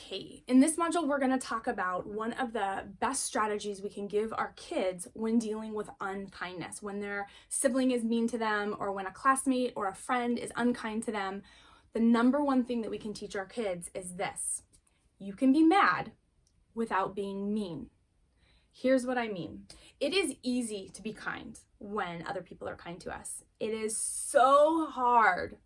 Okay, in this module, we're going to talk about one of the best strategies we can give our kids when dealing with unkindness, when their sibling is mean to them, or when a classmate or a friend is unkind to them. The number one thing that we can teach our kids is this: you can be mad without being mean. Here's what I mean. It is easy to be kind when other people are kind to us. It is so hard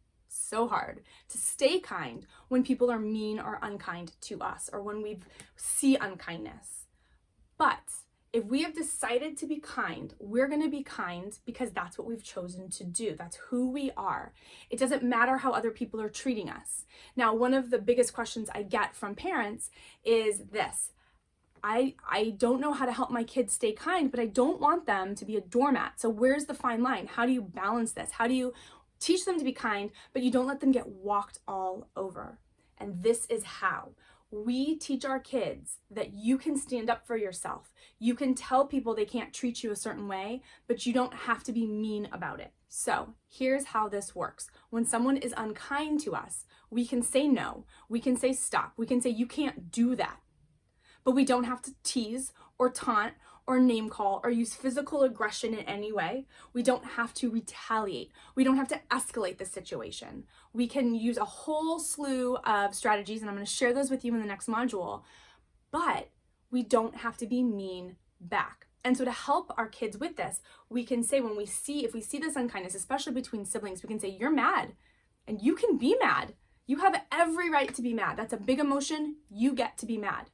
to stay kind when people are mean or unkind to us, or when we see unkindness. But if we have decided to be kind, we're going to be kind because that's what we've chosen to do. That's who we are. It doesn't matter how other people are treating us. Now, one of the biggest questions I get from parents is this: I don't know how to help my kids stay kind, but I don't want them to be a doormat. So where's the fine line? How do you balance this? How do you teach them to be kind, but you don't let them get walked all over? And this is how. We teach our kids that you can stand up for yourself. You can tell people they can't treat you a certain way, but you don't have to be mean about it. So here's how this works. When someone is unkind to us, we can say no. We can say stop. We can say you can't do that. But we don't have to tease or taunt or name call or use physical aggression in any way. We don't have to retaliate. We don't have to escalate the situation. We can use a whole slew of strategies, and I'm going to share those with you in the next module, but we don't have to be mean back. And so to help our kids with this, we can say if we see this unkindness, especially between siblings, we can say, you're mad, and you can be mad. You have every right to be mad. That's a big emotion. You get to be mad.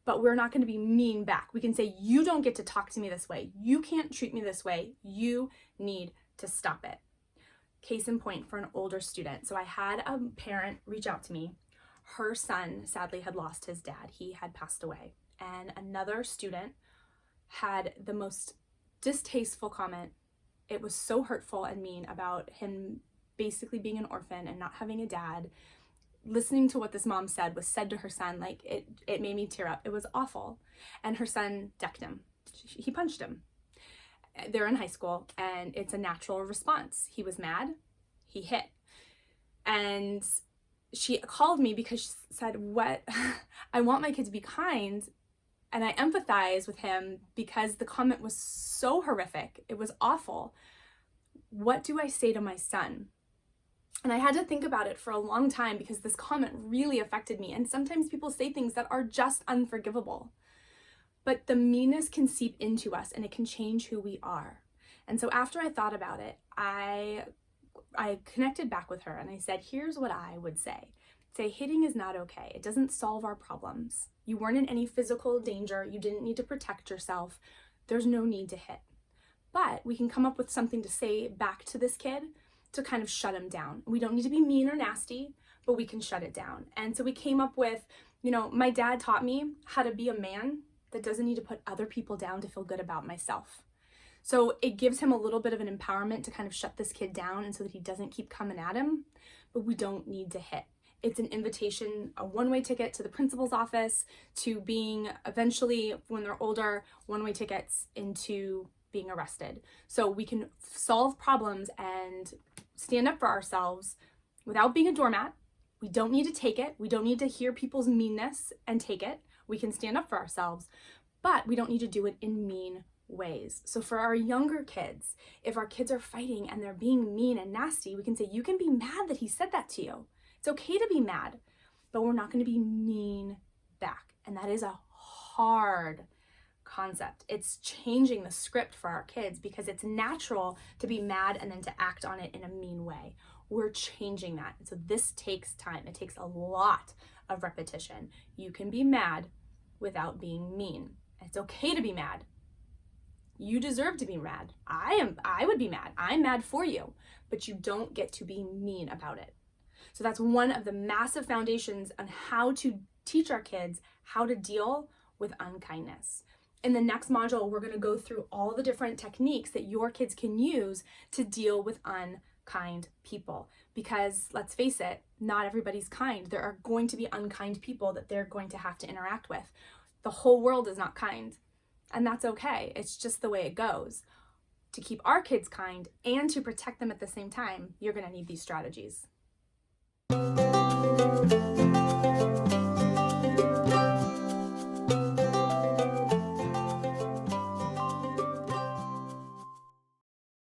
But we're not going to be mean back. We can say, you don't get to talk to me this way. You can't treat me this way. You need to stop it. Case in point for an older student. So I had a parent reach out to me. Her son sadly had lost his dad. He had passed away. And another student had the most distasteful comment. It was so hurtful and mean about him basically being an orphan and not having a dad. Listening to what this mom said was said to her son, like it made me tear up. It was awful. And her son decked him. He punched him. They're in high school, and it's a natural response. He was mad. He hit. And she called me because she said, what? I want my kid to be kind, and I empathize with him because the comment was so horrific. It was awful. What do I say to my son? And I had to think about it for a long time because this comment really affected me. And sometimes people say things that are just unforgivable. But the meanness can seep into us, and it can change who we are. And so after I thought about it, I connected back with her, and I said, here's what I would say. Say, hitting is not okay. It doesn't solve our problems. You weren't in any physical danger. You didn't need to protect yourself. There's no need to hit. But we can come up with something to say back to this kid to kind of shut him down. We don't need to be mean or nasty, but we can shut it down. And so we came up with, my dad taught me how to be a man that doesn't need to put other people down to feel good about myself. So it gives him a little bit of an empowerment to kind of shut this kid down, and so that he doesn't keep coming at him, but we don't need to hit. It's an invitation, a one-way ticket to the principal's office, to being eventually, when they're older, one-way tickets into being arrested. So we can solve problems and stand up for ourselves without being a doormat. We don't need to take it. We don't need to hear people's meanness and take it. We can stand up for ourselves, but we don't need to do it in mean ways. So for our younger kids, if our kids are fighting and they're being mean and nasty, we can say, you can be mad that he said that to you. It's okay to be mad, but we're not going to be mean back. And that is a hard concept. It's changing the script for our kids because it's natural to be mad and then to act on it in a mean way. We're changing that. And so this takes time. It takes a lot of repetition. You can be mad without being mean. It's okay to be mad. You deserve to be mad. I would be mad. I'm mad for you, but you don't get to be mean about it. So that's one of the massive foundations on how to teach our kids how to deal with unkindness. In the next module, we're going to go through all the different techniques that your kids can use to deal with unkind people. Because let's face it, not everybody's kind. There are going to be unkind people that they're going to have to interact with. The whole world is not kind, and that's okay. It's just the way it goes. To keep our kids kind and to protect them at the same time, you're going to need these strategies.